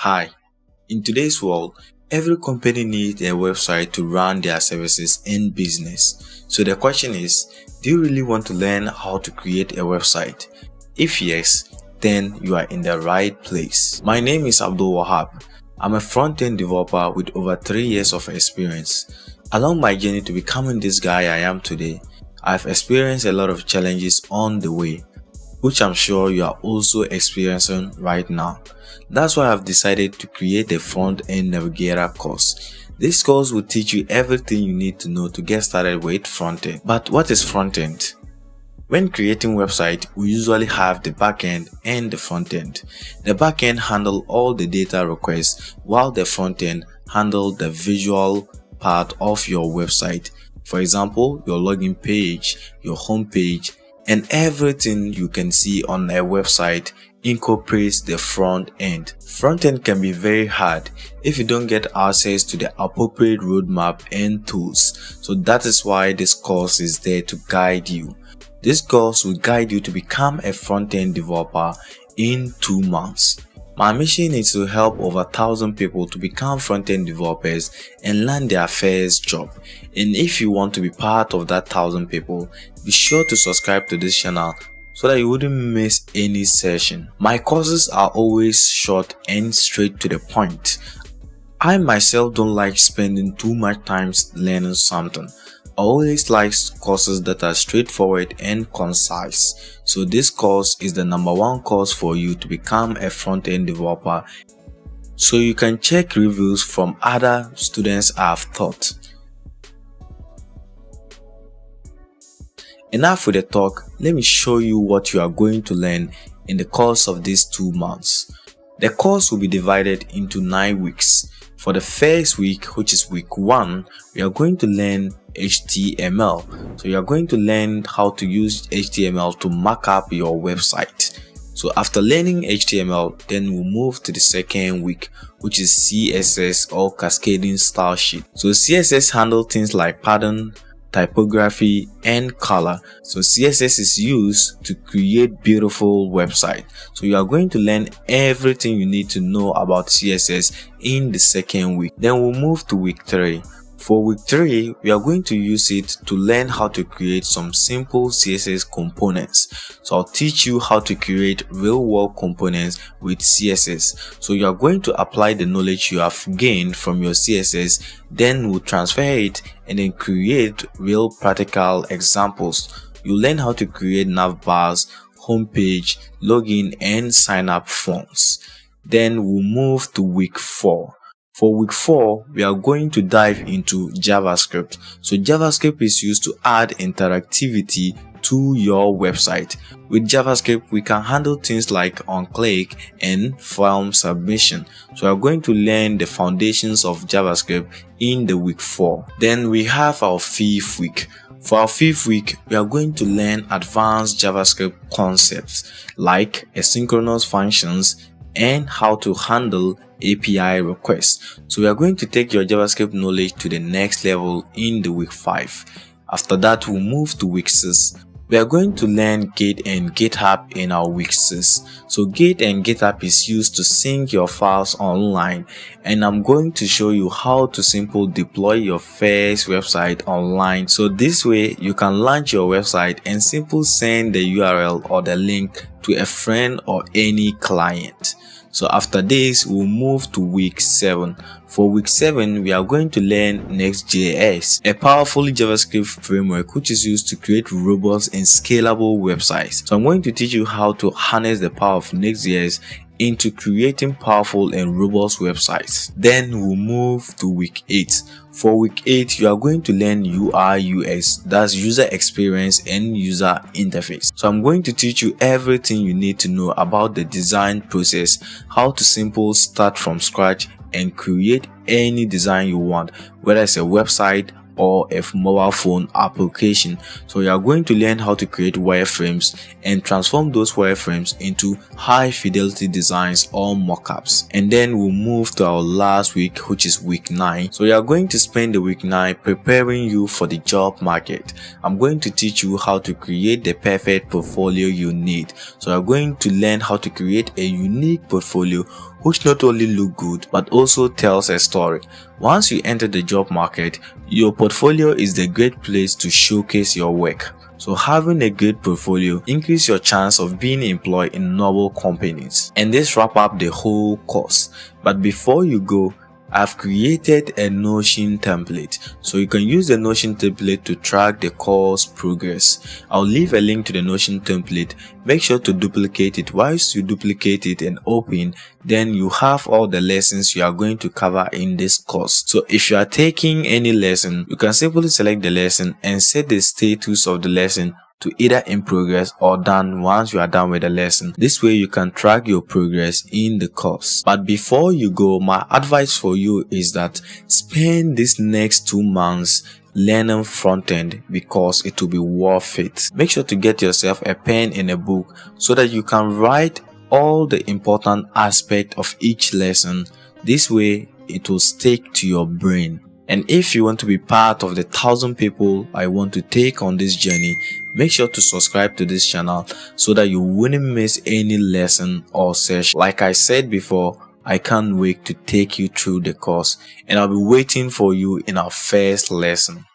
Hi, in today's world, every company needs a website to run their services and business. So the question is, do you really want to learn how to create a website? If yes, then you are in the right place. My name is Abdul Wahab. I'm a front-end developer with over 3 years of experience. Along my journey to becoming this guy I am today, I've experienced a lot of challenges on the way, which I'm sure you are also experiencing right now. That's why I've decided to create a front-end Navigator course. This course will teach you everything you need to know to get started with front-end. But what is front-end? When creating website, we usually have the backend and the front-end. The backend handle all the data requests, while the front-end handle the visual part of your website. For example, your login page, your home page, and everything you can see on a website incorporates the front end. Front end can be very hard if you don't get access to the appropriate roadmap and tools. So that is why this course is there to guide you. This course will guide you to become a front-end developer in 2 months. My mission is to help over 1,000 people to become front-end developers and land their first job. And if you want to be part of that 1,000 people, be sure to subscribe to this channel so that you wouldn't miss any session. My courses are always short and straight to the point. I myself don't like spending too much time learning something. I always like courses that are straightforward and concise. So this course is the #1 course for you to become a front-end developer, so you can check reviews from other students I've taught. Enough with the talk, let me show you what you are going to learn in the course of these 2 months. The course will be divided into 9 weeks. For the first week, which is week 1, we are going to learn HTML. So you are going to learn how to use HTML to mark up your website. So after learning HTML, then we'll move to the second week, which is CSS or cascading style sheet. So CSS handles things like pattern, typography, and color. So CSS is used to create beautiful websites. So you are going to learn everything you need to know about CSS in the second week. Then we'll move to week 3. For week 3, we are going to use it to learn how to create some simple CSS components. So I'll teach you how to create real-world components with CSS. So you are going to apply the knowledge you have gained from your CSS, then we'll transfer it and then create real practical examples. You learn how to create nav bars, homepage, login, and sign up forms. Then we'll move to week 4. For week 4, we are going to dive into JavaScript. So JavaScript is used to add interactivity to your website. With JavaScript, we can handle things like on-click and form submission. So we are going to learn the foundations of JavaScript in the week 4. Then we have our 5th week. For our 5th week, we are going to learn advanced JavaScript concepts like asynchronous functions and how to handle API requests. So we are going to take your JavaScript knowledge to the next level in the week 5. After that, we'll move to week 6. We are going to learn Git and GitHub in our week 6. So Git and GitHub is used to sync your files online, and I'm going to show you how to simply deploy your first website online. So this way you can launch your website and simply send the URL or the link to a friend or any client. So after this, we'll move to week 7. For week 7, we are going to learn Next.js, a powerful JavaScript framework which is used to create robust and scalable websites. So I'm going to teach you how to harness the power of Next.js into creating powerful and robust websites. Then we'll move to week 8. For week 8, you are going to learn UI/UX, that's user experience and user interface. So I'm going to teach you everything you need to know about the design process, how to simply start from scratch and create any design you want, whether it's a website or a mobile phone application. So you are going to learn how to create wireframes and transform those wireframes into high fidelity designs or mockups. And then we'll move to our last week, which is week 9. So you are going to spend the week 9 preparing you for the job market. I'm going to teach you how to create the perfect portfolio you need. So you're going to learn how to create a unique portfolio which not only look good but also tells a story. Once you enter the job market, your portfolio is the great place to showcase your work. So having a good portfolio increases your chance of being employed in noble companies. And this wrap up the whole course. But before you go, I've created a Notion template, so you can use the Notion template to track the course progress. I'll leave a link to the Notion template. Make sure to duplicate it. Once you duplicate it and open, then you have all the lessons you are going to cover in this course. So if you are taking any lesson, you can simply select the lesson and set the status of the lesson to either in progress or done once you are done with the lesson. This way you can track your progress in the course. But before you go, my advice for you is that spend this next 2 months learning front end because it will be worth it. Make sure to get yourself a pen and a book so that you can write all the important aspects of each lesson. This way it will stick to your brain. And if you want to be part of the 1,000 people I want to take on this journey, make sure to subscribe to this channel so that you wouldn't miss any lesson or session. Like I said before, I can't wait to take you through the course, and I'll be waiting for you in our first lesson.